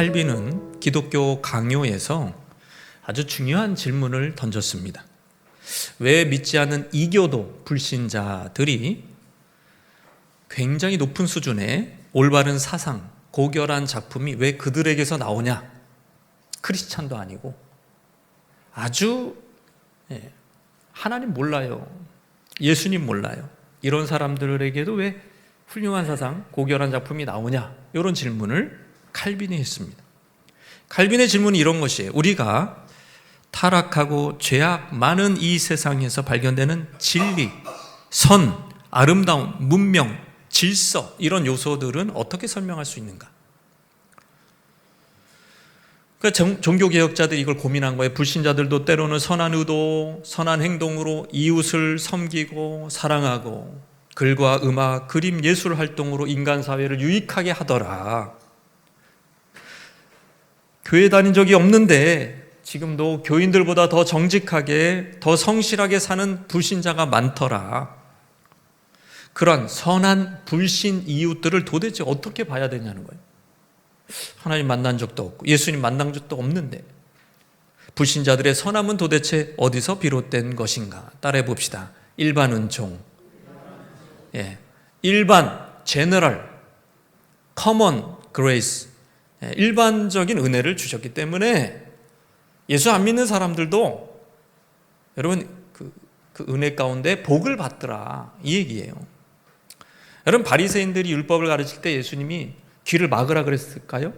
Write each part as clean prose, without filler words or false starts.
칼빈은 기독교 강요에서 아주 중요한 질문을 던졌습니다. 왜 믿지 않는 이교도 불신자들이 굉장히 높은 수준의 올바른 사상, 고결한 작품이 왜 그들에게서 나오냐? 크리스찬도 아니고 아주 하나님 몰라요, 예수님 몰라요, 이런 사람들에게도 왜 훌륭한 사상, 고결한 작품이 나오냐? 이런 질문을 칼빈이 했습니다. 칼빈의 질문이 이런 것이에요. 우리가 타락하고 죄악 많은 이 세상에서 발견되는 진리, 선, 아름다움, 문명, 질서, 이런 요소들은 어떻게 설명할 수 있는가? 그러니까 종교개혁자들이 이걸 고민한 거예요. 불신자들도 때로는 선한 의도, 선한 행동으로 이웃을 섬기고 사랑하고 글과 음악, 그림, 예술 활동으로 인간 사회를 유익하게 하더라. 교회 다닌 적이 없는데 지금도 교인들보다 더 정직하게, 더 성실하게 사는 불신자가 많더라. 그런 선한 불신 이웃들을 도대체 어떻게 봐야 되냐는 거예요. 하나님 만난 적도 없고 예수님 만난 적도 없는데 불신자들의 선함은 도대체 어디서 비롯된 것인가? 따라해 봅시다. 일반 은총, 일반, 제너럴, 커먼 그레이스, 일반적인 은혜를 주셨기 때문에 예수 안 믿는 사람들도 여러분 그 은혜 가운데 복을 받더라, 이 얘기예요. 여러분, 바리새인들이 율법을 가르칠 때 예수님이 귀를 막으라 그랬을까요?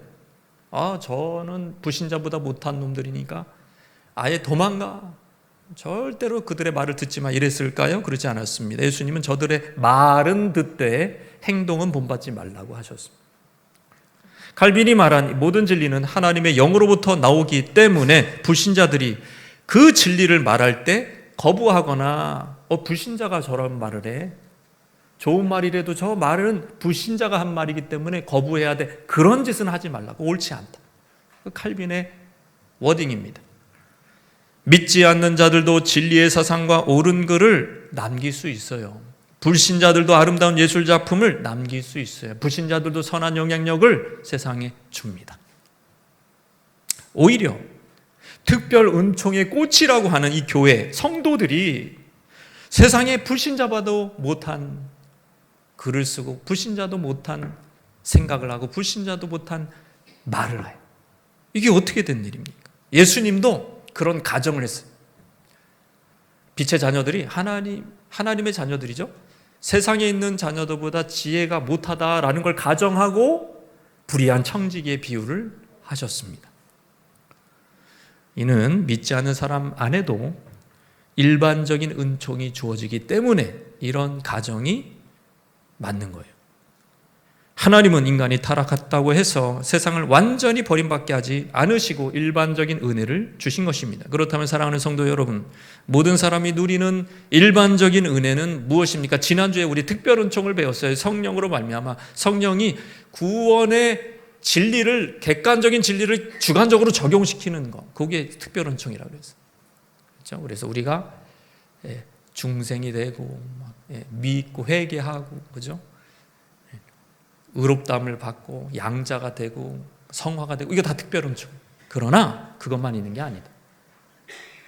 저는 불신자보다 못한 놈들이니까 아예 도망가, 절대로 그들의 말을 듣지 마, 이랬을까요? 그러지 않았습니다. 예수님은 저들의 말은 듣되 행동은 본받지 말라고 하셨습니다. 칼빈이 말한 모든 진리는 하나님의 영으로부터 나오기 때문에 불신자들이 그 진리를 말할 때 거부하거나 불신자가 저런 말을 해, 좋은 말이라도 저 말은 불신자가 한 말이기 때문에 거부해야 돼, 그런 짓은 하지 말라고, 옳지 않다. 칼빈의 워딩입니다. 믿지 않는 자들도 진리의 사상과 옳은 글을 남길 수 있어요. 불신자들도 아름다운 예술 작품을 남길 수 있어요. 불신자들도 선한 영향력을 세상에 줍니다. 오히려 특별 은총의 꽃이라고 하는 이 교회 성도들이 세상에 불신자봐도 못한 글을 쓰고 불신자도 못한 생각을 하고 불신자도 못한 말을 해요. 이게 어떻게 된 일입니까? 예수님도 그런 가정을 했어요. 빛의 자녀들이 하나님의 자녀들이죠. 세상에 있는 자녀들보다 지혜가 못하다라는 걸 가정하고 불의한 청지기의 비유를 하셨습니다. 이는 믿지 않는 사람 안에도 일반적인 은총이 주어지기 때문에 이런 가정이 맞는 거예요. 하나님은 인간이 타락했다고 해서 세상을 완전히 버림받게 하지 않으시고 일반적인 은혜를 주신 것입니다. 그렇다면 사랑하는 성도 여러분, 모든 사람이 누리는 일반적인 은혜는 무엇입니까? 지난주에 우리 특별 은총을 배웠어요. 성령으로 말미암아 성령이 구원의 진리를, 객관적인 진리를 주관적으로 적용시키는 것, 그게 특별 은총이라고 그랬어요. 그렇죠? 그래서 우리가 중생이 되고 믿고 회개하고, 그죠? 의롭다함을 받고 양자가 되고 성화가 되고, 이게 다 특별 은총. 그러나 그것만 있는 게 아니다.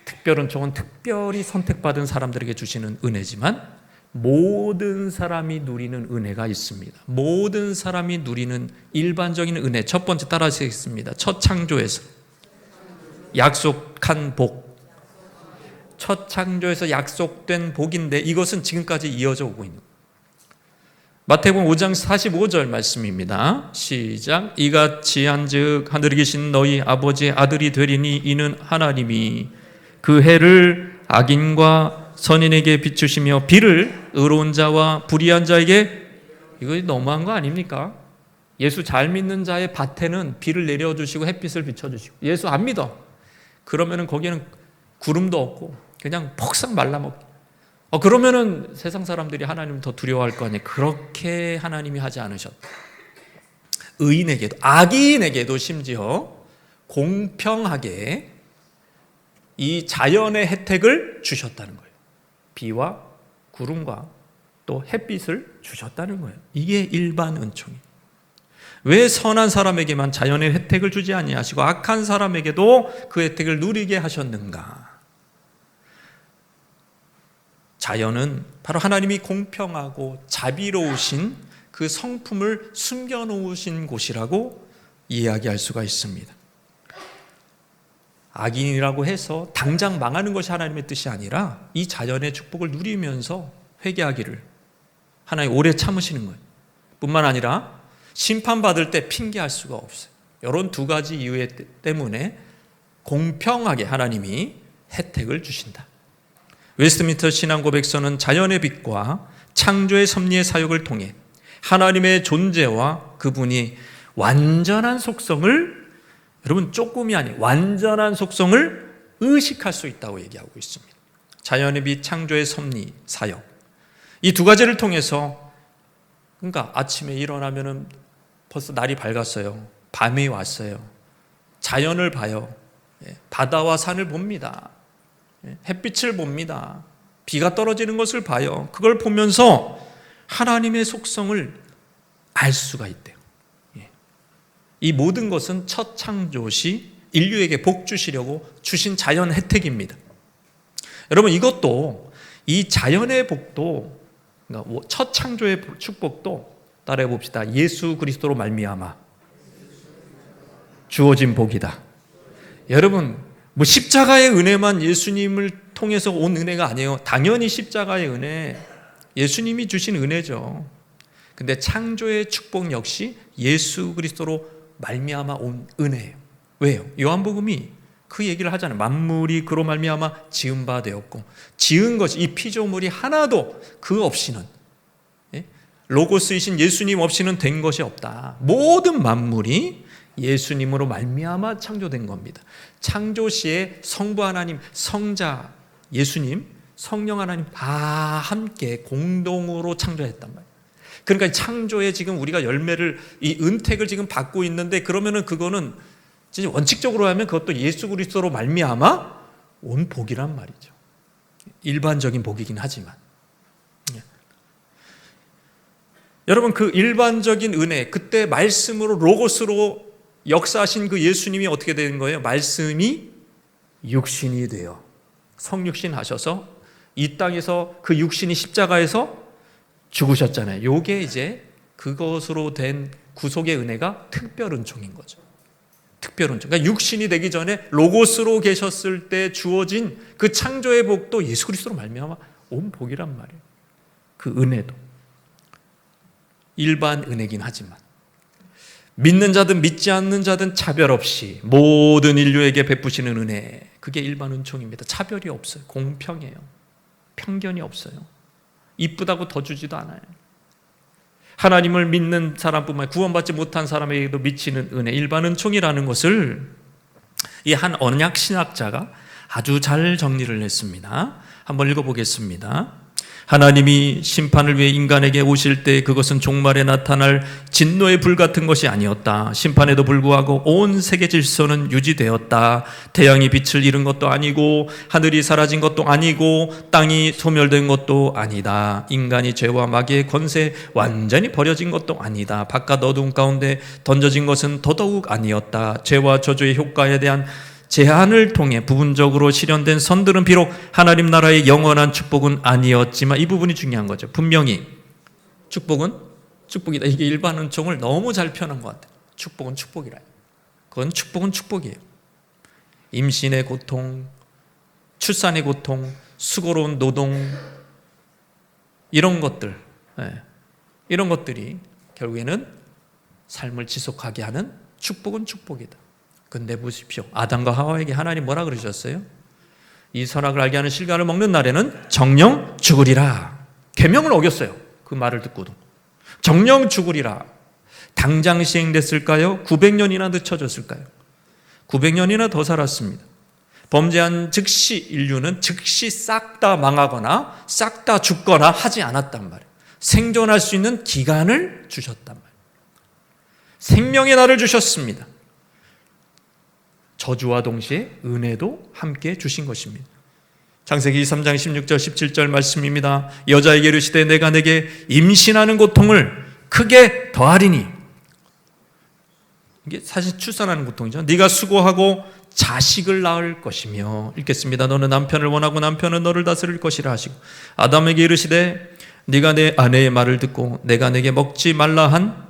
특별 은총은 특별히 선택받은 사람들에게 주시는 은혜지만 모든 사람이 누리는 은혜가 있습니다. 모든 사람이 누리는 일반적인 은혜, 첫 번째 따라하시겠습니다. 첫 창조에서 약속한 복. 첫 창조에서 약속된 복인데 이것은 지금까지 이어져 오고 있는 거예요. 마태복음 5장 45절 말씀입니다. 시작. 이같이 한즉 하늘에 계신 너희 아버지의 아들이 되리니 이는 하나님이 그 해를 악인과 선인에게 비추시며 비를 의로운 자와 불의한 자에게, 이거 너무한 거 아닙니까? 예수 잘 믿는 자의 밭에는 비를 내려주시고 햇빛을 비춰주시고, 예수 안 믿어 그러면은 거기에는 구름도 없고 그냥 폭삭 말라먹기. 그러면은 세상 사람들이 하나님을 더 두려워할 거 아니에요. 그렇게 하나님이 하지 않으셨다. 의인에게도, 악인에게도 심지어 공평하게 이 자연의 혜택을 주셨다는 거예요. 비와 구름과 또 햇빛을 주셨다는 거예요. 이게 일반 은총이에요. 왜 선한 사람에게만 자연의 혜택을 주지 아니하시고 악한 사람에게도 그 혜택을 누리게 하셨는가? 자연은 바로 하나님이 공평하고 자비로우신 그 성품을 숨겨놓으신 곳이라고 이야기할 수가 있습니다. 악인이라고 해서 당장 망하는 것이 하나님의 뜻이 아니라 이 자연의 축복을 누리면서 회개하기를 하나님 오래 참으시는 거예요. 뿐만 아니라 심판받을 때 핑계할 수가 없어요. 이런 두 가지 이유 때문에 공평하게 하나님이 혜택을 주신다. 웨스트민스터 신앙고백서는 자연의 빛과 창조의 섭리의 사역을 통해 하나님의 존재와 그분이 완전한 속성을, 여러분 조금이 아닌 완전한 속성을 의식할 수 있다고 얘기하고 있습니다. 자연의 빛, 창조의 섭리, 사역, 이 두 가지를 통해서, 그러니까 아침에 일어나면은 벌써 날이 밝았어요. 밤이 왔어요. 자연을 봐요. 바다와 산을 봅니다. 햇빛을 봅니다. 비가 떨어지는 것을 봐요. 그걸 보면서 하나님의 속성을 알 수가 있대요. 이 모든 것은 첫 창조시 인류에게 복 주시려고 주신 자연 혜택입니다. 여러분, 이것도, 이 자연의 복도, 첫 창조의 축복도 따라해 봅시다. 예수 그리스도로 말미암아 주어진 복이다. 여러분, 뭐 십자가의 은혜만 예수님을 통해서 온 은혜가 아니에요. 당연히 십자가의 은혜, 예수님이 주신 은혜죠. 근데 창조의 축복 역시 예수 그리스도로 말미암아 온 은혜예요. 왜요? 요한복음이 그 얘기를 하잖아요. 만물이 그로 말미암아 지은 바 되었고, 지은 것이, 이 피조물이 하나도 그 없이는, 로고스이신 예수님 없이는 된 것이 없다. 모든 만물이 예수님으로 말미암아 창조된 겁니다. 창조 시에 성부 하나님, 성자 예수님, 성령 하나님 다 함께 공동으로 창조했단 말이에요. 그러니까 창조에 지금 우리가 열매를, 이 은택을 지금 받고 있는데, 그러면은 그거는 진짜 원칙적으로 하면 그것도 예수 그리스도로 말미암아 온 복이란 말이죠. 일반적인 복이긴 하지만, 여러분, 그 일반적인 은혜, 그때 말씀으로 로고스로 역사하신 그 예수님이 어떻게 되는 거예요? 말씀이 육신이 되어 성육신 하셔서 이 땅에서 그 육신이 십자가에서 죽으셨잖아요. 요게 이제 그것으로 된 구속의 은혜가 특별 은총인 거죠. 특별 은총. 그러니까 육신이 되기 전에 로고스로 계셨을 때 주어진 그 창조의 복도 예수 그리스도로 말미암아 온 복이란 말이에요. 그 은혜도 일반 은혜긴 하지만 믿는 자든 믿지 않는 자든 차별 없이 모든 인류에게 베푸시는 은혜, 그게 일반 은총입니다. 차별이 없어요. 공평해요. 편견이 없어요. 이쁘다고 더 주지도 않아요. 하나님을 믿는 사람뿐만 아니라 구원받지 못한 사람에게도 미치는 은혜, 일반 은총이라는 것을 이 한 언약 신학자가 아주 잘 정리를 했습니다. 한번 읽어보겠습니다. 하나님이 심판을 위해 인간에게 오실 때 그것은 종말에 나타날 진노의 불 같은 것이 아니었다. 심판에도 불구하고 온 세계 질서는 유지되었다. 태양이 빛을 잃은 것도 아니고 하늘이 사라진 것도 아니고 땅이 소멸된 것도 아니다. 인간이 죄와 마귀의 권세에 완전히 버려진 것도 아니다. 바깥 어두움 가운데 던져진 것은 더더욱 아니었다. 죄와 저주의 효과에 대한 제한을 통해 부분적으로 실현된 선들은 비록 하나님 나라의 영원한 축복은 아니었지만, 이 부분이 중요한 거죠. 분명히 축복은 축복이다. 이게 일반 은총을 너무 잘 표현한 것 같아요. 축복은 축복이라. 그건 축복은 축복이에요. 임신의 고통, 출산의 고통, 수고로운 노동, 이런 것들, 이런 것들이 결국에는 삶을 지속하게 하는 축복은 축복이다. 근데 보십시오. 아담과 하와에게 하나님 뭐라 그러셨어요? 이 선악을 알게 하는 실과를 먹는 날에는 정령 죽으리라. 계명을 어겼어요. 그 말을 듣고도. 정령 죽으리라. 당장 시행됐을까요? 900년이나 늦춰졌을까요? 900년이나 더 살았습니다. 범죄한 즉시 인류는 즉시 싹 다 망하거나 싹 다 죽거나 하지 않았단 말이에요. 생존할 수 있는 기간을 주셨단 말이에요. 생명의 날을 주셨습니다. 저주와 동시에 은혜도 함께 주신 것입니다. 창세기 3장 16절 17절 말씀입니다. 여자에게 이르시되 내가 내게 임신하는 고통을 크게 더하리니. 이게 사실 출산하는 고통이죠. 네가 수고하고 자식을 낳을 것이며, 읽겠습니다. 너는 남편을 원하고 남편은 너를 다스릴 것이라 하시고 아담에게 이르시되 네가 내 아내의 말을 듣고 내가 내게 먹지 말라 한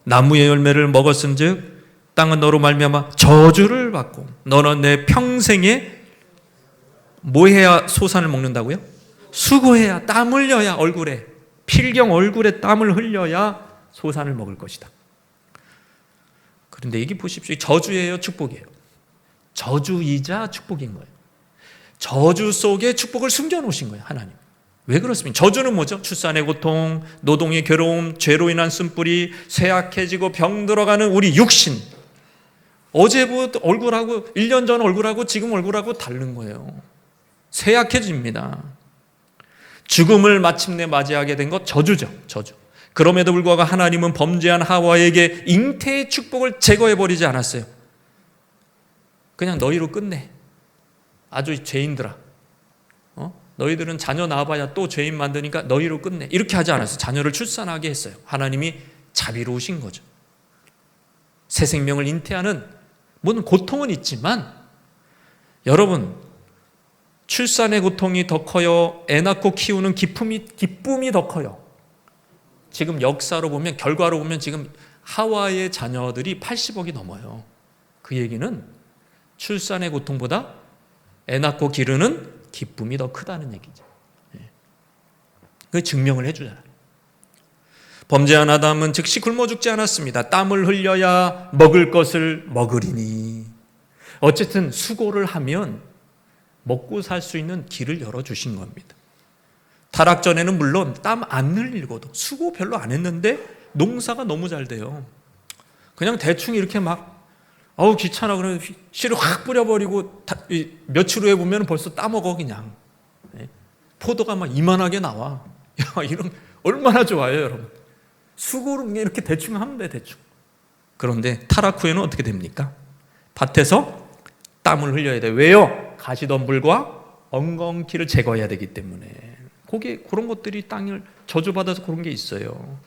나무의 열매를 먹었은즉 땅은 너로 말미암아 저주를 받고 너는 내 평생에 뭐 해야 소산을 먹는다고요? 수고해야, 땀 흘려야, 얼굴에 필경 얼굴에 땀을 흘려야 소산을 먹을 것이다. 그런데 이게 보십시오. 저주예요, 축복이에요? 저주이자 축복인 거예요. 저주 속에 축복을 숨겨놓으신 거예요, 하나님. 왜 그렇습니까? 저주는 뭐죠? 출산의 고통, 노동의 괴로움, 죄로 인한 쓴뿌리, 쇠약해지고 병들어가는 우리 육신. 어제부터 얼굴하고 1년 전 얼굴하고 지금 얼굴하고 다른 거예요. 쇠약해집니다. 죽음을 마침내 맞이하게 된 것 저주죠. 저주. 그럼에도 불구하고 하나님은 범죄한 하와에게 잉태의 축복을 제거해버리지 않았어요. 그냥 너희로 끝내. 아주 죄인들아. 너희들은 자녀 낳아봐야 또 죄인 만드니까 너희로 끝내. 이렇게 하지 않았어요. 자녀를 출산하게 했어요. 하나님이 자비로우신 거죠. 새 생명을 잉태하는 물론 고통은 있지만 여러분, 출산의 고통이 더 커요? 애 낳고 키우는 기쁨이 더 커요? 지금 역사로 보면, 결과로 보면 지금 하와의 자녀들이 80억이 넘어요. 그 얘기는 출산의 고통보다 애 낳고 기르는 기쁨이 더 크다는 얘기죠. 그 증명을 해주잖아요. 범죄한 아담은 즉시 굶어 죽지 않았습니다. 땀을 흘려야 먹을 것을 먹으리니. 어쨌든 수고를 하면 먹고 살 수 있는 길을 열어주신 겁니다. 타락 전에는 물론 땀 안 흘리고도 수고 별로 안 했는데 농사가 너무 잘 돼요. 그냥 대충 이렇게 막 귀찮아 그러면 씨를 확 뿌려버리고 며칠 후에 보면 벌써 따먹어 그냥. 포도가 막 이만하게 나와. 이런 얼마나 좋아요, 여러분. 수고를 이렇게 대충 하면 돼, 대충. 그런데 타락 후에는 어떻게 됩니까? 밭에서 땀을 흘려야 돼. 왜요? 가시덤불과 엉겅퀴를 제거해야 되기 때문에. 그런 것들이 땅을 저주받아서 그런 게 있어요.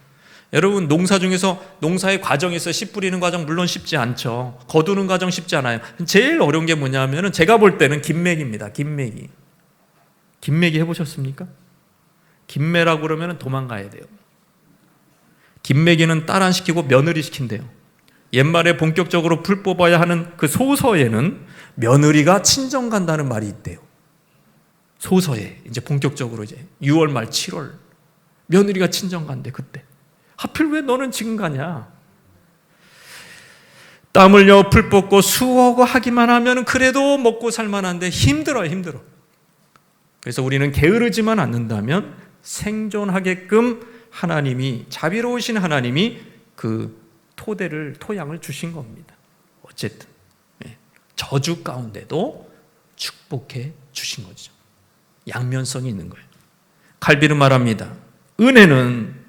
여러분, 농사 중에서 농사의 과정에서 씨 뿌리는 과정 물론 쉽지 않죠. 거두는 과정 쉽지 않아요. 제일 어려운 게 뭐냐면은 제가 볼 때는 김매기입니다. 김매기. 김매기 해보셨습니까? 김매라고 그러면 도망가야 돼요. 김매기는 딸 안 시키고 며느리 시킨대요. 옛말에 본격적으로 풀 뽑아야 하는 그 소서에는 며느리가 친정 간다는 말이 있대요. 소서에 이제 본격적으로 이제 6월 말 7월 며느리가 친정 간대. 그때 하필 왜 너는 지금 가냐? 땀 흘려 풀 뽑고 수고하고 하기만 하면 그래도 먹고 살만한데 힘들어요, 힘들어. 그래서 우리는 게으르지만 않는다면 생존하게끔 하나님이, 자비로우신 하나님이 그 토양을 주신 겁니다. 어쨌든 저주 가운데도 축복해 주신 거죠. 양면성이 있는 거예요. 칼빈은 말합니다. 은혜는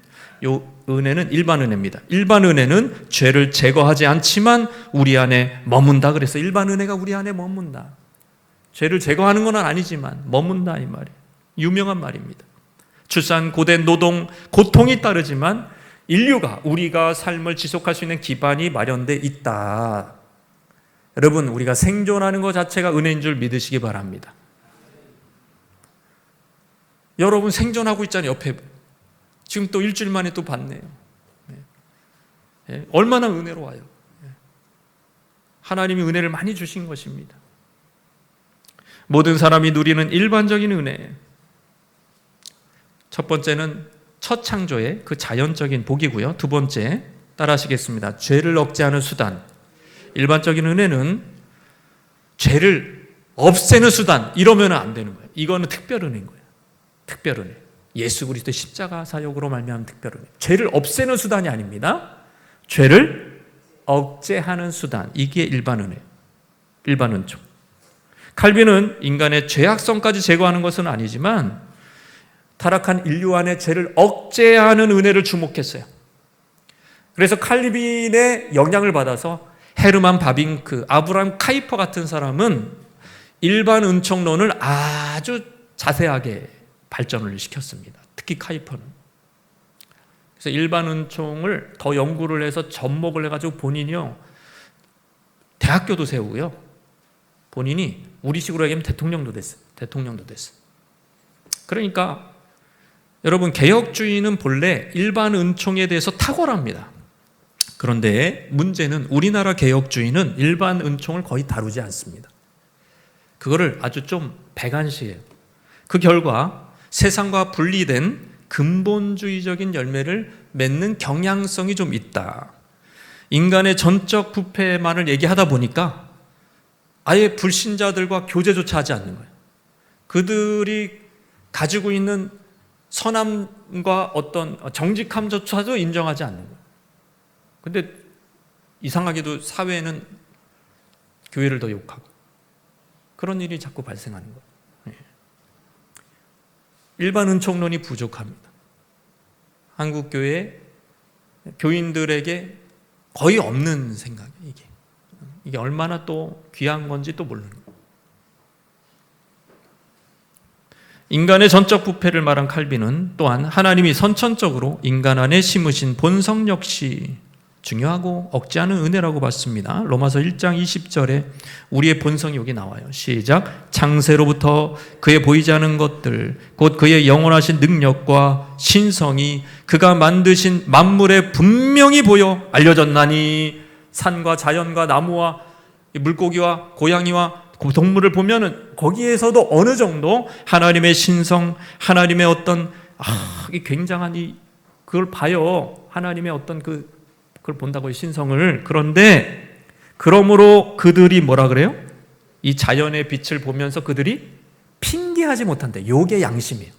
일반 은혜입니다. 일반 은혜는 죄를 제거하지 않지만 우리 안에 머문다. 그래서 일반 은혜가 우리 안에 머문다. 죄를 제거하는 건 아니지만 머문다, 이 말이에요. 유명한 말입니다. 출산, 고된 노동, 고통이 따르지만 인류가, 우리가 삶을 지속할 수 있는 기반이 마련돼 있다. 여러분, 우리가 생존하는 것 자체가 은혜인 줄 믿으시기 바랍니다. 여러분 생존하고 있잖아요. 옆에 지금 또 일주일 만에 또 봤네요. 얼마나 은혜로워요. 하나님이 은혜를 많이 주신 것입니다. 모든 사람이 누리는 일반적인 은혜. 첫 번째는 첫 창조의 그 자연적인 복이고요. 두 번째, 따라하시겠습니다. 죄를 억제하는 수단. 일반적인 은혜는 죄를 없애는 수단, 이러면 안 되는 거예요. 이거는 특별 은혜인 거예요. 특별 은혜. 예수 그리스도의 십자가 사역으로 말미암은 특별 은혜. 죄를 없애는 수단이 아닙니다. 죄를 억제하는 수단. 이게 일반 은혜예요. 일반 은총. 칼빈은 인간의 죄악성까지 제거하는 것은 아니지만 타락한 인류 안의 죄를 억제하는 은혜를 주목했어요. 그래서 칼빈의 영향을 받아서 헤르만 바빙크, 아브라함 카이퍼 같은 사람은 일반 은총론을 아주 자세하게 발전을 시켰습니다. 특히 카이퍼는. 그래서 일반 은총을 더 연구를 해서 접목을 해가지고 본인이요 대학교도 세우고요. 본인이 우리식으로 얘기하면 대통령도 됐어요. 그러니까 여러분, 개혁주의는 본래 일반 은총에 대해서 탁월합니다. 그런데 문제는 우리나라 개혁주의는 일반 은총을 거의 다루지 않습니다. 그거를 아주 좀 배관시해요. 그 결과 세상과 분리된 근본주의적인 열매를 맺는 경향성이 좀 있다. 인간의 전적 부패만을 얘기하다 보니까 아예 불신자들과 교제조차 하지 않는 거예요. 그들이 가지고 있는 선함과 어떤 정직함조차도 인정하지 않는 거예요. 근데 이상하게도 사회는 교회를 더 욕하고 그런 일이 자꾸 발생하는 거예요. 일반 은총론이 부족합니다. 한국 교회 교인들에게 거의 없는 생각이에요. 이게 얼마나 또 귀한 건지 또 모르는 거예요. 인간의 전적 부패를 말한 칼빈은 또한 하나님이 선천적으로 인간 안에 심으신 본성 역시 중요하고 억지하는 은혜라고 봤습니다. 로마서 1장 20절에 우리의 본성이 여기 나와요. 시작. 창세로부터 그의 보이지 않은 것들 곧 그의 영원하신 능력과 신성이 그가 만드신 만물에 분명히 보여 알려졌나니. 산과 자연과 나무와 물고기와 고양이와 동물을 보면은 거기에서도 어느 정도 하나님의 신성, 하나님의 어떤 이 굉장한 그걸 봐요. 하나님의 어떤 그걸 본다고요, 신성을. 그런데 그러므로 그들이 뭐라 그래요? 이 자연의 빛을 보면서 그들이 핑계하지 못한대. 요게 양심이에요.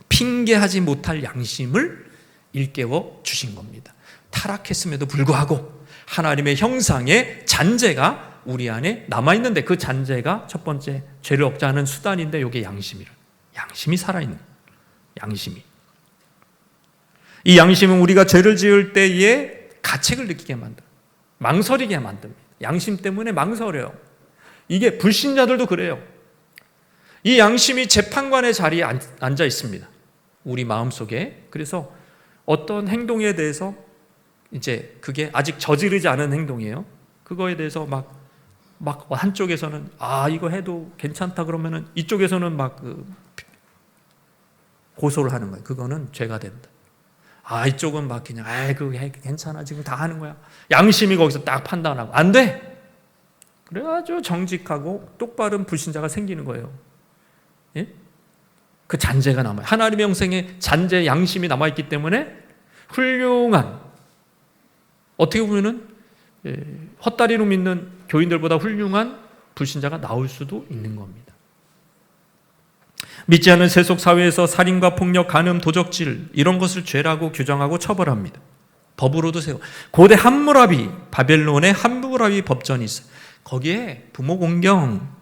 핑계하지 못할 양심을 일깨워 주신 겁니다. 타락했음에도 불구하고 하나님의 형상의 잔재가 우리 안에 남아있는데 그 잔재가 첫 번째 죄를 억제하는 수단인데 이게 양심이라. 양심이 살아있는 양심이. 이 양심은 우리가 죄를 지을 때에 가책을 느끼게 만들어요. 망설이게 만듭니다. 양심 때문에 망설여요. 이게 불신자들도 그래요. 이 양심이 재판관의 자리에 앉아 있습니다. 우리 마음속에. 그래서 어떤 행동에 대해서 이제 그게 아직 저지르지 않은 행동이에요. 그거에 대해서 막 한쪽에서는 이거 해도 괜찮다 그러면은 이쪽에서는 고소를 하는 거예요. 그거는 죄가 된다. 이쪽은 막 그냥 그거 괜찮아 지금 다 하는 거야. 양심이 거기서 딱 판단하고 안 돼. 그래가지고 정직하고 똑바른 불신자가 생기는 거예요. 예? 그 잔재가 남아요. 하나님의 형상에 잔재 양심이 남아있기 때문에 훌륭한, 어떻게 보면은 헛다리로 믿는 교인들보다 훌륭한 불신자가 나올 수도 있는 겁니다. 믿지 않는 세속 사회에서 살인과 폭력, 간음, 도적질 이런 것을 죄라고 규정하고 처벌합니다. 법으로도 세워. 고대 함무라비, 바벨론의 함무라비 법전이 있어요. 거기에 부모 공경,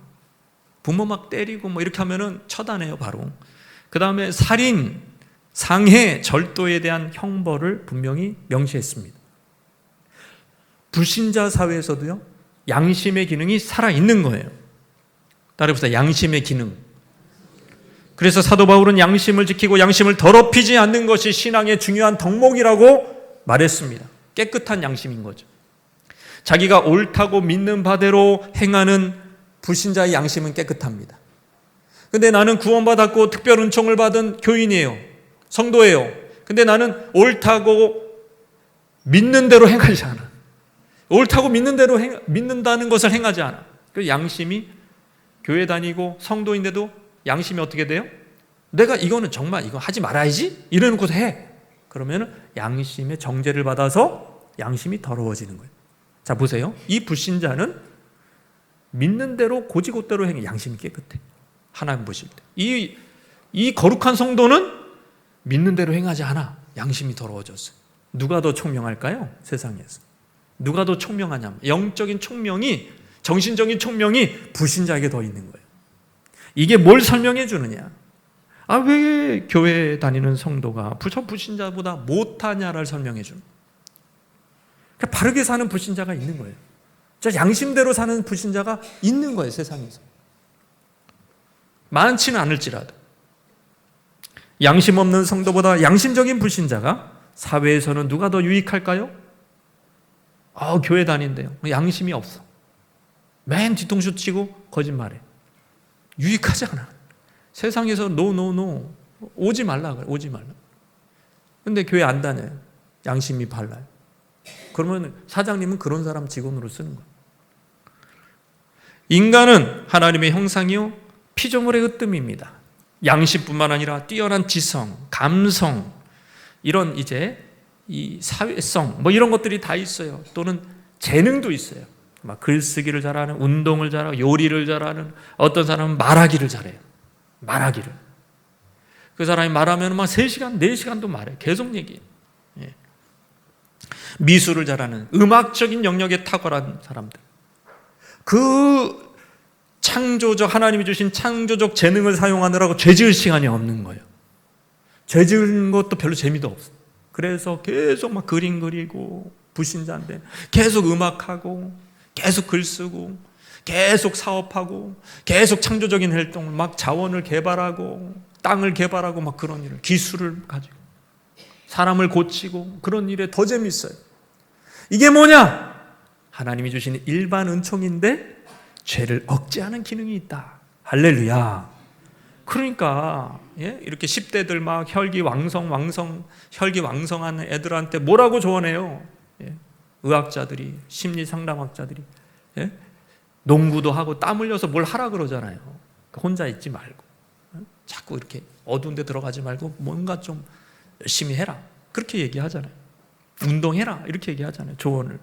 부모 막 때리고 이렇게 하면은 처단해요, 바로. 그 다음에 살인, 상해, 절도에 대한 형벌을 분명히 명시했습니다. 불신자 사회에서도요, 양심의 기능이 살아있는 거예요. 따라해보세요. 양심의 기능. 그래서 사도 바울은 양심을 지키고 양심을 더럽히지 않는 것이 신앙의 중요한 덕목이라고 말했습니다. 깨끗한 양심인 거죠. 자기가 옳다고 믿는 바대로 행하는 불신자의 양심은 깨끗합니다. 근데 나는 구원받았고 특별 은총을 받은 교인이에요. 성도예요. 근데 나는 옳다고 믿는 대로 행하지 않아. 옳다고 믿는 대로 믿는다는 것을 행하지 않아. 그 양심이, 교회 다니고 성도인데도 양심이 어떻게 돼요? 내가 이거는 정말 이거 하지 말아야지? 이래놓고서 해. 그러면 양심의 정죄를 받아서 양심이 더러워지는 거예요. 자, 보세요. 이 불신자는 믿는 대로 고지고대로 행해. 양심이 깨끗해. 하나님 보실 때. 이 거룩한 성도는 믿는 대로 행하지 않아. 양심이 더러워졌어요. 누가 더 총명할까요? 세상에서. 누가 더 총명하냐면 영적인 총명이, 정신적인 총명이 불신자에게 더 있는 거예요. 이게 뭘 설명해 주느냐? 왜 교회 다니는 성도가 불신자보다 못하냐를 설명해 주는 거예요. 그러니까 바르게 사는 불신자가 있는 거예요. 양심대로 사는 불신자가 있는 거예요, 세상에서. 많지는 않을지라도. 양심 없는 성도보다 양심적인 불신자가 사회에서는 누가 더 유익할까요? 교회 다닌대요. 양심이 없어. 맨 뒤통수 치고 거짓말해. 유익하지 않아. 세상에서 노 오지 말라 그래. 오지 말라. 근데 교회 안 다녀요. 양심이 발라요. 그러면 사장님은 그런 사람 직원으로 쓰는 거예요. 인간은 하나님의 형상이요 피조물의 으뜸입니다. 양심뿐만 아니라 뛰어난 지성, 감성, 이런 이제 이 사회성 이런 것들이 다 있어요. 또는 재능도 있어요. 막 글쓰기를 잘하는, 운동을 잘하고, 요리를 잘하는, 어떤 사람은 말하기를 잘해요. 말하기를. 그 사람이 말하면 막 3시간, 4시간도 말해요. 계속 얘기해요. 예. 미술을 잘하는, 음악적인 영역에 탁월한 사람들. 그 창조적, 하나님이 주신 창조적 재능을 사용하느라고 죄 지을 시간이 없는 거예요. 죄 지은 것도 별로 재미도 없어요. 그래서 계속 막 그림 그리고, 불신자인데 계속 음악하고, 계속 글 쓰고, 계속 사업하고, 계속 창조적인 활동을 막 자원을 개발하고, 땅을 개발하고 막 그런 일을, 기술을 가지고 사람을 고치고 그런 일에 더 재밌어요. 이게 뭐냐? 하나님이 주신 일반 은총인데 죄를 억제하는 기능이 있다. 할렐루야. 그러니까 이렇게 10대들 막 혈기왕성한 애들한테 뭐라고 조언해요? 의학자들이, 심리상담학자들이 농구도 하고 땀 흘려서 뭘 하라 그러잖아요. 혼자 있지 말고 자꾸 이렇게 어두운 데 들어가지 말고 뭔가 좀 열심히 해라, 그렇게 얘기하잖아요. 운동해라, 이렇게 얘기하잖아요. 조언을.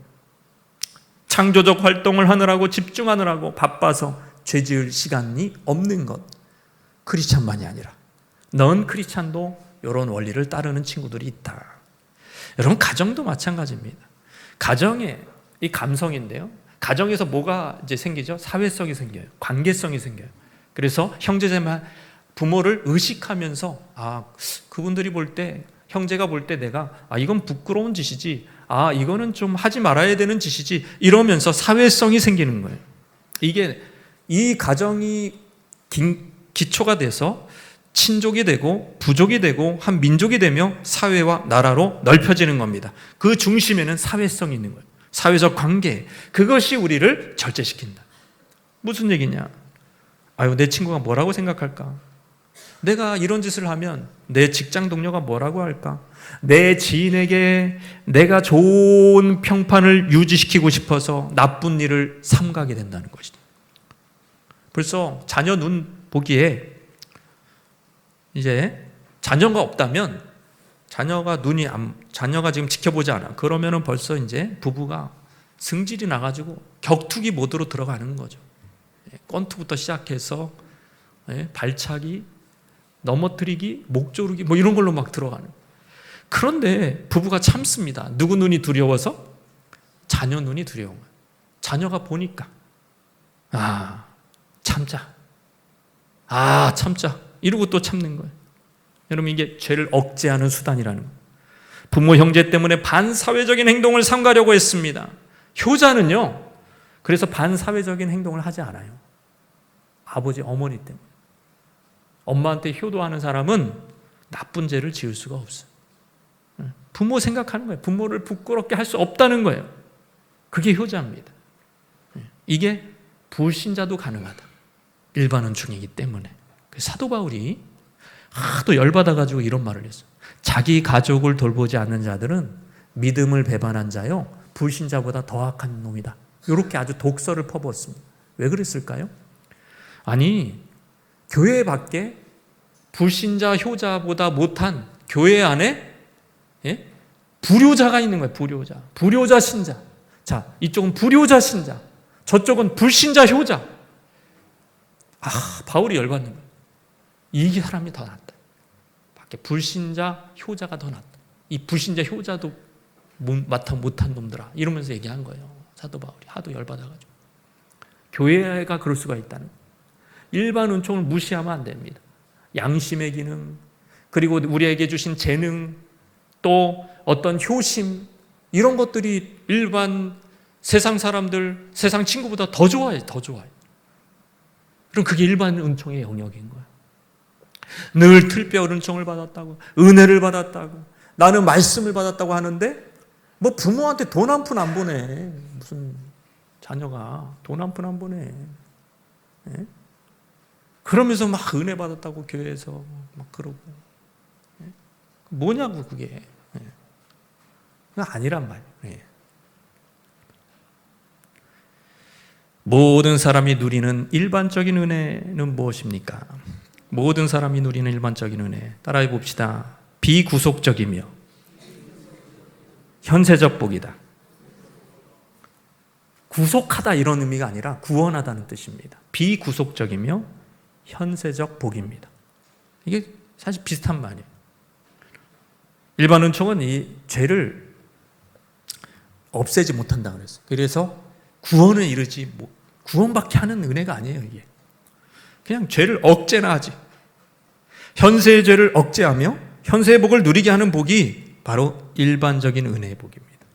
창조적 활동을 하느라고, 집중하느라고 바빠서 죄 지을 시간이 없는 것, 크리스찬만이 아니라 넌 크리스찬도 이런 원리를 따르는 친구들이 있다. 여러분, 가정도 마찬가지입니다. 가정의 이 감성인데요, 가정에서 뭐가 이제 생기죠? 사회성이 생겨요. 관계성이 생겨요. 그래서 형제자매, 부모를 의식하면서 그분들이 볼 때, 형제가 볼 때 내가 이건 부끄러운 짓이지, 이거는 좀 하지 말아야 되는 짓이지, 이러면서 사회성이 생기는 거예요. 이게 이 가정이 기초가 돼서 친족이 되고 부족이 되고 한 민족이 되며 사회와 나라로 넓혀지는 겁니다. 그 중심에는 사회성이 있는 거예요. 사회적 관계, 그것이 우리를 절제시킨다. 무슨 얘기냐? 내 친구가 뭐라고 생각할까? 내가 이런 짓을 하면 내 직장 동료가 뭐라고 할까? 내 지인에게 내가 좋은 평판을 유지시키고 싶어서 나쁜 일을 삼가게 된다는 것이다. 벌써 자녀 눈 보기에 이제 자녀가 없다면, 자녀가 지금 지켜보지 않아, 그러면은 벌써 이제 부부가 승질이 나가지고 격투기 모드로 들어가는 거죠. 권투부터 시작해서 발차기, 넘어뜨리기, 목 조르기 이런 걸로 막 들어가는. 그런데 부부가 참습니다. 누구 눈이 두려워서? 자녀 눈이 두려운 거예요. 자녀가 보니까 참자, 참자 이러고 또 참는 거예요. 여러분, 이게 죄를 억제하는 수단이라는 거예요. 부모 형제 때문에 반사회적인 행동을 삼가려고 했습니다. 효자는요, 그래서 반사회적인 행동을 하지 않아요. 아버지, 어머니 때문에. 엄마한테 효도하는 사람은 나쁜 죄를 지을 수가 없어요. 부모 생각하는 거예요. 부모를 부끄럽게 할 수 없다는 거예요. 그게 효자입니다. 이게 불신자도 가능하다. 일반 은총이기 때문에. 사도 바울이 하도 열받아가지고 이런 말을 했어요. 자기 가족을 돌보지 않는 자들은 믿음을 배반한 자요, 불신자보다 더 악한 놈이다. 이렇게 아주 독설을 퍼부었습니다. 왜 그랬을까요? 교회 밖에 불신자 효자보다 못한 교회 안에 불효자가 있는 거예요. 불효자 신자. 자, 이쪽은 불효자 신자, 저쪽은 불신자 효자. 바울이 열받는 거예요. 이 사람이 더 낫다. 밖에 불신자 효자가 더 낫다. 이 불신자 효자도 못한 놈들아, 이러면서 얘기한 거예요. 사도 바울이 하도 열받아가지고. 교회가 그럴 수가 있다는 거예요. 일반 은총을 무시하면 안 됩니다. 양심의 기능, 그리고 우리에게 주신 재능, 또 어떤 효심, 이런 것들이 일반 세상 사람들, 세상 친구보다 더 좋아요. 그럼 그게 일반 은총의 영역인 거예요. 늘 틀뼈 은총을 받았다고, 은혜를 받았다고, 나는 말씀을 받았다고 하는데 뭐 부모한테 돈 한 푼 안 보내. 무슨 자녀가 돈 한 푼 안 보내. 예? 그러면서 막 은혜 받았다고 교회에서 막 그러고. 예? 뭐냐고 그게. 예. 그건 아니란 말이에요. 예. 모든 사람이 누리는 일반적인 은혜는 무엇입니까? 모든 사람이 누리는 일반적인 은혜. 따라해 봅시다. 비구속적이며 현세적 복이다. 구속하다 이런 의미가 아니라 구원하다는 뜻입니다. 비구속적이며 현세적 복입니다. 이게 사실 비슷한 말이에요. 일반 은총은 이 죄를 없애지 못한다 그랬어요. 그래서 구원을 이루지 구원밖에 하는 은혜가 아니에요. 이게 그냥 죄를 억제나 하지. 현세의 죄를 억제하며 현세의 복을 누리게 하는 복이 바로 일반적인 은혜의 복입니다.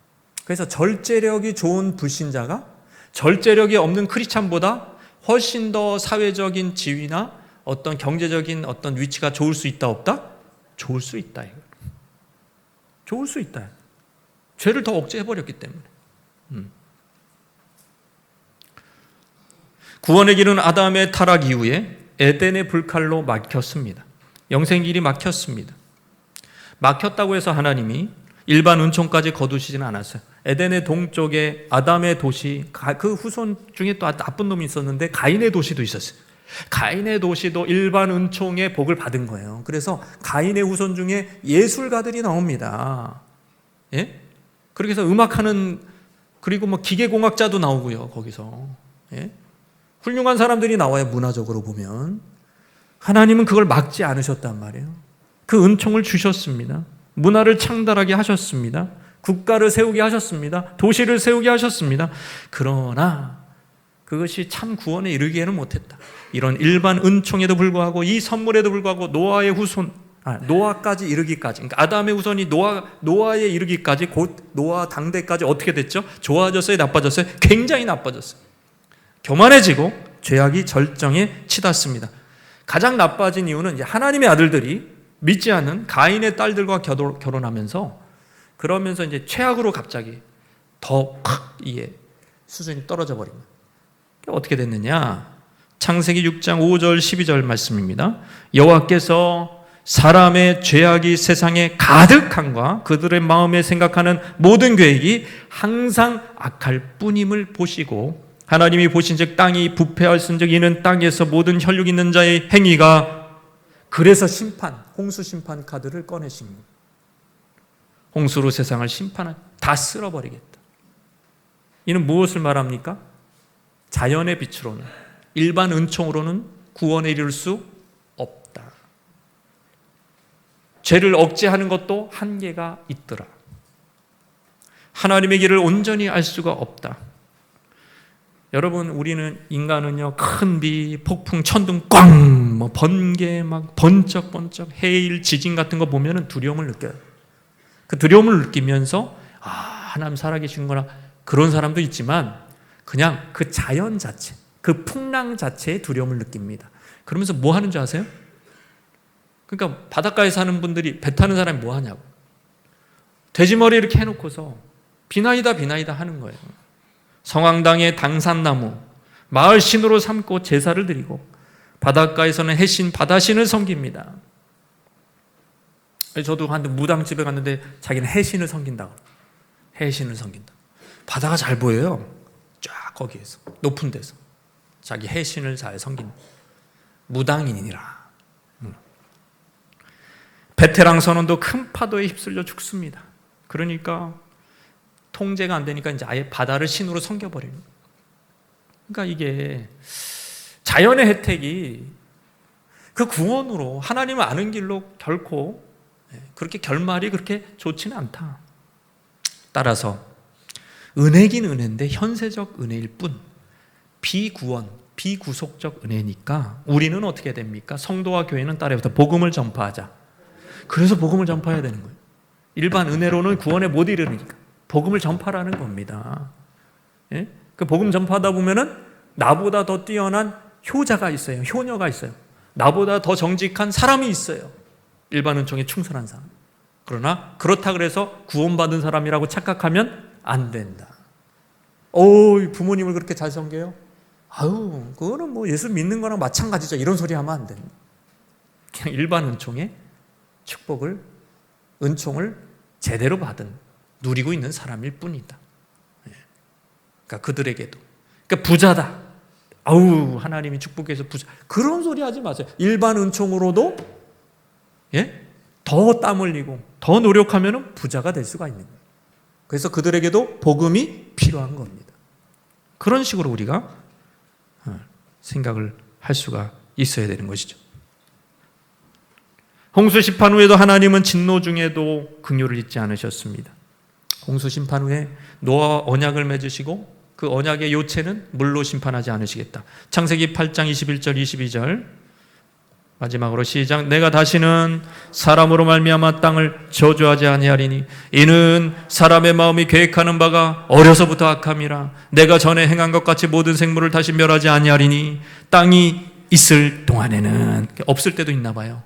그래서 절제력이 좋은 불신자가 절제력이 없는 크리스찬보다 훨씬 더 사회적인 지위나 어떤 경제적인 어떤 위치가 좋을 수 있다 없다? 좋을 수 있다. 이거. 좋을 수 있다. 죄를 더 억제해버렸기 때문에. 구원의 길은 아담의 타락 이후에 에덴의 불칼로 막혔습니다. 영생 길이 막혔습니다. 막혔다고 해서 하나님이 일반 은총까지 거두시지는 않았어요. 에덴의 동쪽에 아담의 도시, 그 후손 중에 또 나쁜 놈이 있었는데 가인의 도시도 있었어요. 가인의 도시도 일반 은총의 복을 받은 거예요. 그래서 가인의 후손 중에 예술가들이 나옵니다. 예? 그렇게 해서 음악하는, 그리고 뭐 기계공학자도 나오고요, 거기서. 예? 훌륭한 사람들이 나와요, 문화적으로 보면. 하나님은 그걸 막지 않으셨단 말이에요. 그 은총을 주셨습니다. 문화를 창달하게 하셨습니다. 국가를 세우게 하셨습니다. 도시를 세우게 하셨습니다. 그러나 그것이 참 구원에 이르기에는 못했다. 이런 일반 은총에도 불구하고 이 선물에도 불구하고 노아의 후손, 노아까지 이르기까지, 그러니까 아담의 후손이 노아에 이르기까지, 곧 노아 당대까지 어떻게 됐죠? 좋아졌어요? 나빠졌어요? 굉장히 나빠졌어요. 교만해지고 죄악이 절정에 치닫습니다. 가장 나빠진 이유는 이제 하나님의 아들들이 믿지 않는 가인의 딸들과 결혼하면서, 그러면서 이제 최악으로 갑자기 더 이게 수준이 떨어져 버린 거예요. 어떻게 됐느냐? 창세기 6장 5절 12절 말씀입니다. 여호와께서 사람의 죄악이 세상에 가득함과 그들의 마음에 생각하는 모든 계획이 항상 악할 뿐임을 보시고, 하나님이 보신즉 땅이 부패하였은즉 이는 땅에서 모든 혈육 있는 자의 행위가, 그래서 심판, 홍수 심판 카드를 꺼내신 거예요. 홍수로 세상을 다 쓸어버리겠다. 이는 무엇을 말합니까? 자연의 빛으로는, 일반 은총으로는 구원에 이를 수 없다. 죄를 억제하는 것도 한계가 있더라. 하나님의 길을 온전히 알 수가 없다. 여러분, 우리는 인간은요, 큰 비, 폭풍, 천둥, 꽝, 뭐 번개, 막 번쩍번쩍, 해일, 지진 같은 거 보면은 두려움을 느껴요. 그 두려움을 느끼면서 하나님 살아계시는구나, 그런 사람도 있지만 그냥 그 자연 자체, 그 풍랑 자체에 두려움을 느낍니다. 그러면서 뭐 하는 줄 아세요? 그러니까 바닷가에 사는 분들이, 배 타는 사람이 뭐 하냐고, 돼지머리 이렇게 해놓고서 비나이다 하는 거예요. 성황당의 당산나무, 마을 신으로 삼고 제사를 드리고, 바닷가에서는 해신, 바다신을 섬깁니다. 저도 한때 무당집에 갔는데 자기는 해신을 섬긴다고. 해신을 섬긴다. 바다가 잘 보여요. 쫙 거기에서, 높은 데서 자기 해신을 잘 섬긴 무당인이라. 베테랑 선원도 큰 파도에 휩쓸려 죽습니다. 그러니까 통제가 안 되니까 이제 아예 바다를 신으로 섬겨버리는 거예요. 그러니까 이게 자연의 혜택이 그 구원으로 하나님을 아는 길로 결코 그렇게 결말이 그렇게 좋지는 않다. 따라서 은혜긴 은혜인데 현세적 은혜일 뿐, 비구원, 비구속적 은혜니까 우리는 어떻게 됩니까? 성도와 교회는 따라해서 복음을 전파하자. 그래서 복음을 전파해야 되는 거예요. 일반 은혜로는 구원에 못 이르니까 복음을 전파라는 겁니다. 예? 그 복음 전파하다 보면은 나보다 더 뛰어난 효자가 있어요. 효녀가 있어요. 나보다 더 정직한 사람이 있어요. 일반 은총에 충성한 사람. 그러나 그렇다 그래서 구원받은 사람이라고 착각하면 안 된다. 부모님을 그렇게 잘 섬겨요? 아유, 그거는 뭐 예수 믿는 거랑 마찬가지죠. 이런 소리 하면 안 된다. 그냥 일반 은총의 축복을, 은총을 제대로 받은, 누리고 있는 사람일 뿐이다. 그러니까 그들에게도. 그러니까 부자다. 하나님이 축복해서 부자. 그런 소리 하지 마세요. 일반 은총으로도 더 땀 흘리고 더 노력하면 부자가 될 수가 있는 거예요. 그래서 그들에게도 복음이 필요한 겁니다. 그런 식으로 우리가 생각을 할 수가 있어야 되는 것이죠. 홍수 심판 후에도 하나님은 진노 중에도 긍휼을 잊지 않으셨습니다. 홍수 심판 후에 노아와 언약을 맺으시고 그 언약의 요체는 물로 심판하지 않으시겠다. 창세기 8장 21절 22절 마지막으로 시작. 내가 다시는 사람으로 말미암아 땅을 저주하지 아니하리니 이는 사람의 마음이 계획하는 바가 어려서부터 악함이라. 내가 전에 행한 것 같이 모든 생물을 다시 멸하지 아니하리니 땅이 있을 동안에는. 없을 때도 있나 봐요.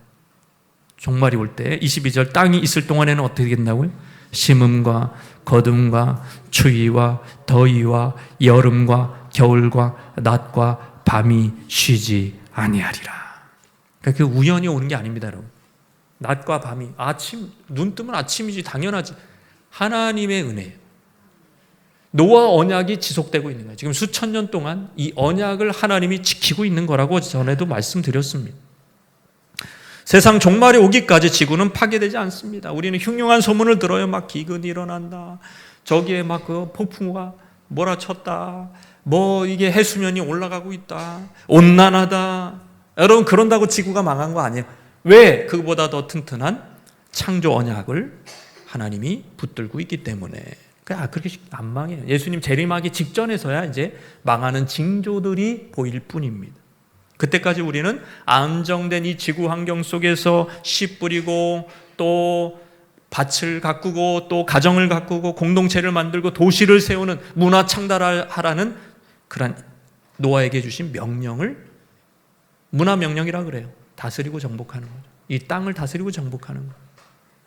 종말이 올 때 22절 땅이 있을 동안에는 어떻게 된다고요? 심음과 거둠과 추위와 더위와 여름과 겨울과 낮과 밤이 쉬지 아니하리라. 그러니까 그 우연히 오는 게 아닙니다, 여러분. 낮과 밤이, 눈 뜨면 아침이지, 당연하지. 하나님의 은혜예요. 노아 언약이 지속되고 있는 거예요. 지금 수천 년 동안 이 언약을 하나님이 지키고 있는 거라고 전에도 말씀드렸습니다. 세상 종말이 오기까지 지구는 파괴되지 않습니다. 우리는 흉흉한 소문을 들어요. 막 기근이 일어난다. 저기에 막 그 폭풍우가 몰아쳤다. 이게 해수면이 올라가고 있다. 온난하다. 여러분, 그런다고 지구가 망한 거 아니에요. 왜? 그보다 더 튼튼한 창조 언약을 하나님이 붙들고 있기 때문에. 그렇게 안 망해요. 예수님 재림하기 직전에서야 이제 망하는 징조들이 보일 뿐입니다. 그때까지 우리는 안정된 이 지구 환경 속에서 씨 뿌리고 또 밭을 가꾸고 또 가정을 가꾸고 공동체를 만들고 도시를 세우는 문화 창달하라는 그런 노아에게 주신 명령을 문화 명령이라 그래요. 다스리고 정복하는 거죠. 이 땅을 다스리고 정복하는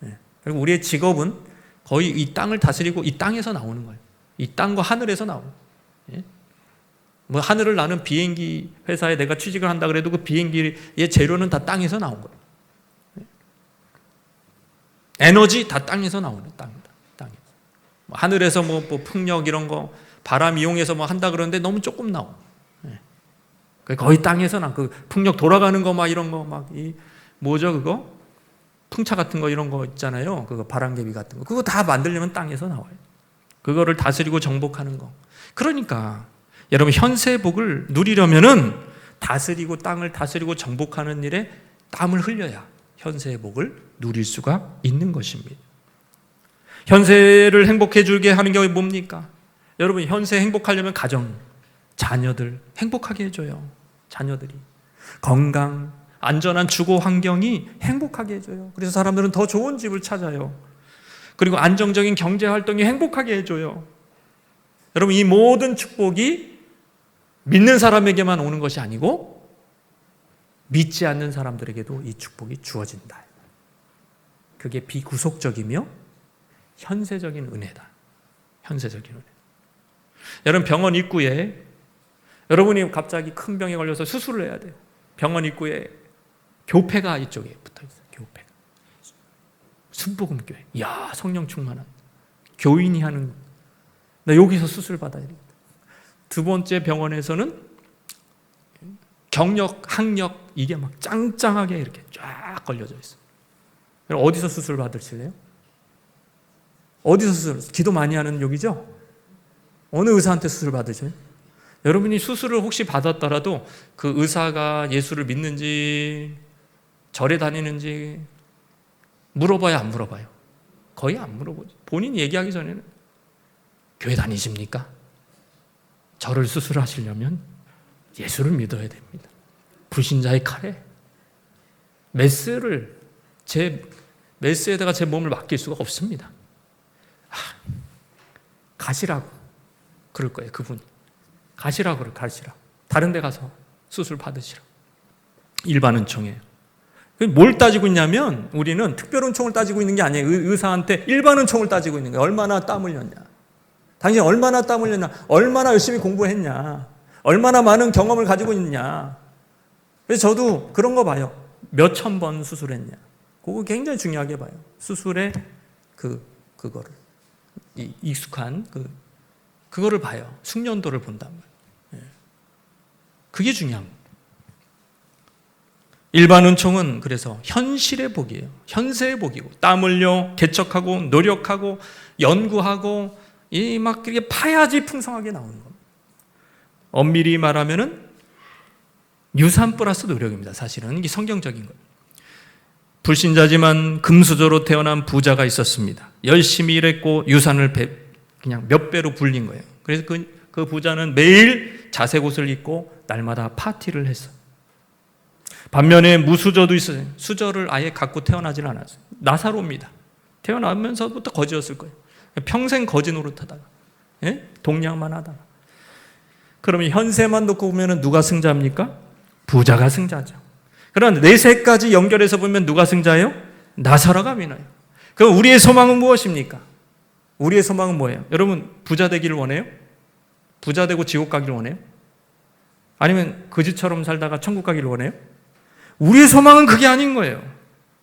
거예요. 그리고 우리의 직업은 거의 이 땅을 다스리고 이 땅에서 나오는 거예요. 이 땅과 하늘에서 나오는 거예요. 하늘을 나는 비행기 회사에 내가 취직을 한다 그래도 그 비행기의 재료는 다 땅에서 나온 거예요. 에너지 다 땅에서 나오는 땅이다. 땅에서. 하늘에서 풍력 이런 거 바람 이용해서 한다 그러는데 너무 조금 나오. 거의 땅에서 그 풍력 돌아가는 거 이런 거 뭐죠 그거? 풍차 같은 거 이런 거 있잖아요. 그거 바람개비 같은 거. 그거 다 만들려면 땅에서 나와요. 그거를 다스리고 정복하는 거. 그러니까 여러분 현세의 복을 누리려면은 다스리고 땅을 다스리고 정복하는 일에 땀을 흘려야 현세의 복을 누릴 수가 있는 것입니다. 현세를 행복해 주게 하는 게 뭡니까? 여러분 현세 행복하려면 가정, 자녀들 행복하게 해줘요. 자녀들이 건강, 안전한 주거 환경이 행복하게 해줘요. 그래서 사람들은 더 좋은 집을 찾아요. 그리고 안정적인 경제 활동이 행복하게 해줘요. 여러분 이 모든 축복이 믿는 사람에게만 오는 것이 아니고 믿지 않는 사람들에게도 이 축복이 주어진다. 그게 비구속적이며 현세적인 은혜다. 현세적인 은혜. 여러분 병원 입구에 여러분이 갑자기 큰 병에 걸려서 수술을 해야 돼요. 병원 입구에 교회가 이쪽에 붙어있어요. 교회가. 순복음교회. 이야, 성령 충만한 교인이 하는, 나 여기서 수술 받아야 됩니다. 두 번째 병원에서는 경력, 학력 이게 막 짱짱하게 이렇게 쫙 걸려져 있어요. 여러분 어디서 수술 받으실래요? 어디서 수술? 기도 많이 하는 여기죠? 어느 의사한테 수술 받으셔요? 여러분이 수술을 혹시 받았더라도 그 의사가 예수를 믿는지 절에 다니는지 물어봐야 안 물어봐요? 거의 안 물어보죠. 본인이 얘기하기 전에는 교회 다니십니까? 저를 수술하시려면 예수를 믿어야 됩니다. 불신자의 칼에 메스에다가 제 몸을 맡길 수가 없습니다. 가시라고 그럴 거예요. 그분이 가시라고. 다른 데 가서 수술 받으시라고. 일반 은총이에요. 뭘 따지고 있냐면 우리는 특별은총을 따지고 있는 게 아니에요. 의사한테 일반은총을 따지고 있는 거예요. 얼마나 땀 흘렸냐. 당신 얼마나 땀 흘렸냐. 얼마나 열심히 공부했냐. 얼마나 많은 경험을 가지고 있냐. 그래서 저도 그런 거 봐요. 몇천 번 수술했냐. 그거 굉장히 중요하게 봐요. 수술의 그거를. 익숙한 그거를 봐요. 숙련도를 본단 말이에요. 그게 중요한 거예요. 일반 은총은 그래서 현실의 복이에요. 현세의 복이고 땀 흘려 개척하고 노력하고 연구하고 막 그렇게 파야지 풍성하게 나오는 겁니다. 엄밀히 말하면은 유산 플러스 노력입니다. 사실은 이게 성경적인 거예요. 불신자지만 금수저로 태어난 부자가 있었습니다. 열심히 일했고 유산을 그냥 몇 배로 불린 거예요. 그래서 그 부자는 매일 자색 옷을 입고 날마다 파티를 했어요. 반면에 무수저도 있어요. 수저를 아예 갖고 태어나질 않았어요. 나사로입니다. 태어나면서부터 거지였을 거예요. 평생 거지 노릇하다가 동냥만 하다가. 그러면 현세만 놓고 보면 누가 승자입니까? 부자가 승자죠. 그러나 내세까지 연결해서 보면 누가 승자예요? 나사로가 위너예요. 그럼 우리의 소망은 무엇입니까? 우리의 소망은 뭐예요? 여러분 부자 되기를 원해요? 부자 되고 지옥 가기를 원해요? 아니면 거지처럼 살다가 천국 가기를 원해요? 우리의 소망은 그게 아닌 거예요.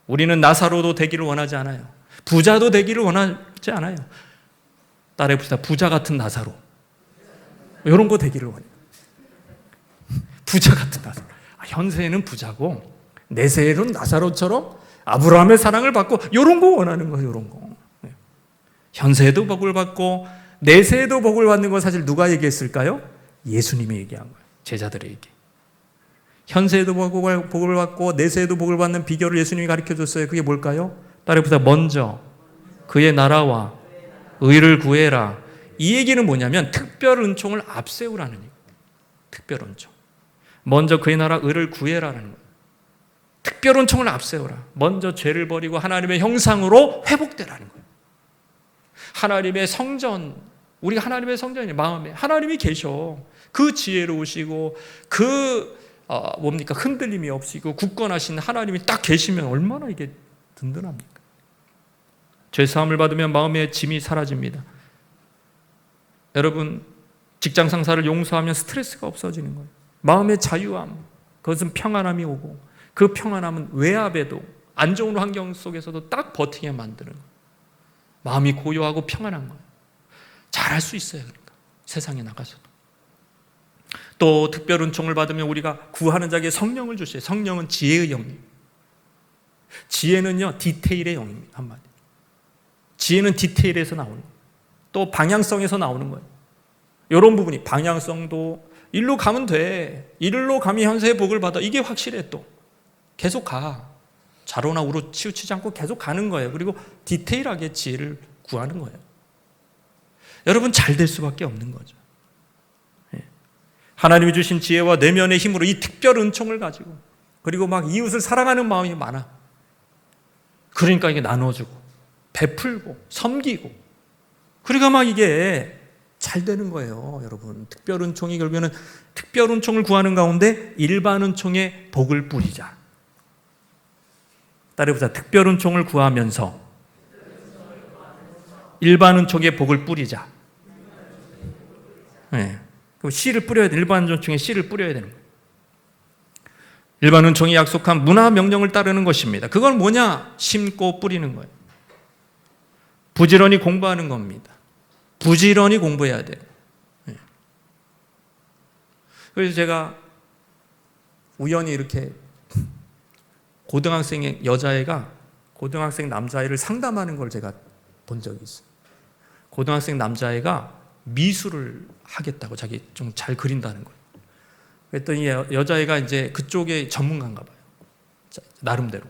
우리는 나사로도 되기를 원하지 않아요. 부자도 되기를 원하지 않아요. 따라해봅시다. 부자 같은 나사로. 이런 거 되기를 원해요. 부자 같은 나사로. 현세에는 부자고 내세에는 나사로처럼 아브라함의 사랑을 받고 이런 거 원하는 거예요. 이런 거. 현세에도 복을 받고 내세에도 복을 받는 건 사실 누가 얘기했을까요? 예수님이 얘기한 거예요. 제자들에게. 현세에도 복을 받고 내세에도 복을 받는 비결을 예수님이 가르쳐줬어요. 그게 뭘까요? 따라해보자. 먼저 그의 나라와 의를 구해라. 이 얘기는 뭐냐면 특별 은총을 앞세우라는 얘기예요. 특별 은총. 먼저 그의 나라 의를 구해라는 거예요. 특별 은총을 앞세우라. 먼저 죄를 버리고 하나님의 형상으로 회복되라는 거예요. 하나님의 성전, 우리가 하나님의 성전이에요. 마음에 하나님이 계셔. 그 지혜로우시고 흔들림이 없이고 굳건하신 하나님이 딱 계시면 얼마나 이게 든든합니까? 죄사함을 받으면 마음의 짐이 사라집니다. 여러분 직장 상사를 용서하면 스트레스가 없어지는 거예요. 마음의 자유함, 그것은 평안함이 오고 그 평안함은 외압에도 안 좋은 환경 속에서도 딱 버티게 만드는 거예요. 마음이 고요하고 평안한 거예요. 잘할 수 있어요. 그러니까 세상에 나가서도. 또 특별 은총을 받으면 우리가 구하는 자에게 성령을 주셔요. 성령은 지혜의 영입니다. 지혜는요 디테일의 영입니다. 한마디. 지혜는 디테일에서 나오는 거예요. 또 방향성에서 나오는 거예요. 이런 부분이 방향성도 일로 가면 돼. 이리로 가면 현세의 복을 받아. 이게 확실해. 또 계속 가. 좌로나 우로 치우치지 않고 계속 가는 거예요. 그리고 디테일하게 지혜를 구하는 거예요. 여러분 잘 될 수밖에 없는 거죠. 하나님이 주신 지혜와 내면의 힘으로 이 특별 은총을 가지고 그리고 막 이웃을 사랑하는 마음이 많아. 그러니까 이게 나눠주고 베풀고 섬기고 그러니까 막 이게 잘 되는 거예요. 여러분 특별 은총이 결국에는 특별 은총을 구하는 가운데 일반 은총에 복을 뿌리자. 따라해보자. 특별 은총을 구하면서 일반 은총에 복을 뿌리자. 네. 씨를 뿌려야 돼. 일반 은총에 씨를 뿌려야 되는 거예요. 일반 은총이 약속한 문화 명령을 따르는 것입니다. 그건 뭐냐? 심고 뿌리는 거예요. 부지런히 공부하는 겁니다. 부지런히 공부해야 돼요. 네. 그래서 제가 우연히 이렇게 고등학생의 여자애가 고등학생 남자애를 상담하는 걸 제가 본 적이 있어요. 고등학생 남자애가 미술을 하겠다고 자기 좀 잘 그린다는 거예요. 그랬더니 여자애가 이제 그쪽에 전문가인가 봐요. 나름대로.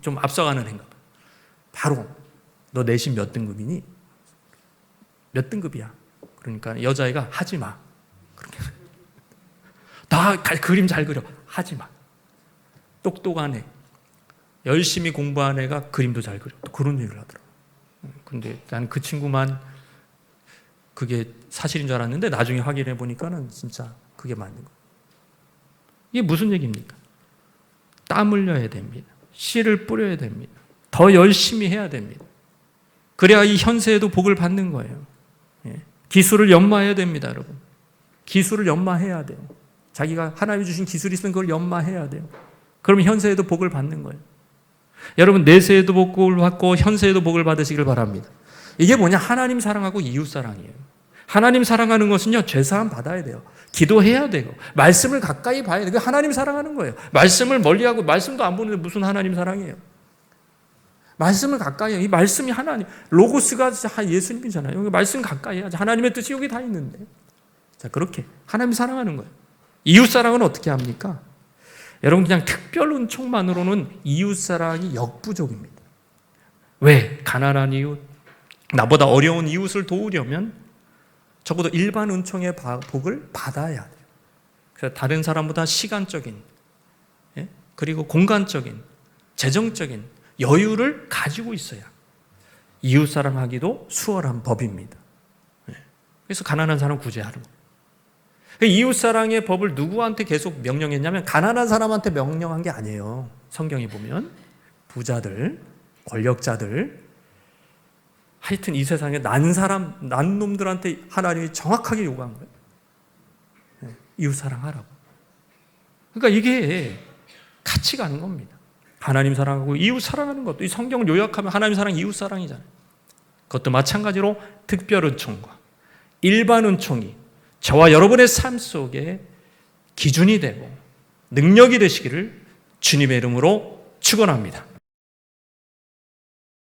좀 앞서가는 애인가 봐요. 바로 너 내신 몇 등급이니? 몇 등급이야? 그러니까 여자애가 하지 마. 그렇게. 나 그림 잘 그려. 하지 마. 똑똑한 애. 열심히 공부한 애가 그림도 잘 그려. 또 그런 얘기를 하더라고요. 근데 난 그 친구만 그게 사실인 줄 알았는데 나중에 확인해 보니까는 진짜 그게 맞는 거예요. 이게 무슨 얘기입니까? 땀 흘려야 됩니다. 씨를 뿌려야 됩니다. 더 열심히 해야 됩니다. 그래야 이 현세에도 복을 받는 거예요. 기술을 연마해야 됩니다, 여러분. 기술을 연마해야 돼요. 자기가 하나님이 주신 기술이 있으면 그걸 연마해야 돼요. 그러면 현세에도 복을 받는 거예요. 여러분, 내세에도 복을 받고 현세에도 복을 받으시길 바랍니다. 이게 뭐냐? 하나님 사랑하고 이웃 사랑이에요. 하나님 사랑하는 것은요, 죄사함 받아야 돼요. 기도해야 되고, 말씀을 가까이 봐야 돼요. 그게 하나님 사랑하는 거예요. 말씀을 멀리하고, 말씀도 안 보는데 무슨 하나님 사랑이에요? 말씀을 가까이 해요. 이 말씀이 하나님, 로고스가 예수님이잖아요. 말씀 가까이 해야지. 하나님의 뜻이 여기 다 있는데. 자, 그렇게 하나님 사랑하는 거예요. 이웃 사랑은 어떻게 합니까? 여러분, 그냥 특별 은총만으로는 이웃 사랑이 역부족입니다. 왜? 가난한 이웃, 나보다 어려운 이웃을 도우려면 적어도 일반 은총의 복을 받아야 돼요. 그래서 다른 사람보다 시간적인, 그리고 공간적인, 재정적인 여유를 가지고 있어야 이웃 사랑하기도 수월한 법입니다. 그래서 가난한 사람 구제하는 거예요. 이웃 사랑의 법을 누구한테 계속 명령했냐면 가난한 사람한테 명령한 게 아니에요. 성경에 보면 부자들, 권력자들, 하여튼 이 세상에 난 놈들한테 하나님이 정확하게 요구한 거예요. 이웃 사랑하라고. 그러니까 이게 같이 가는 겁니다. 하나님 사랑하고 이웃 사랑하는 것도, 이 성경을 요약하면 하나님 사랑, 이웃 사랑이잖아요. 그것도 마찬가지로 특별 은총과 일반 은총이 저와 여러분의 삶 속에 기준이 되고 능력이 되시기를 주님의 이름으로 축원합니다.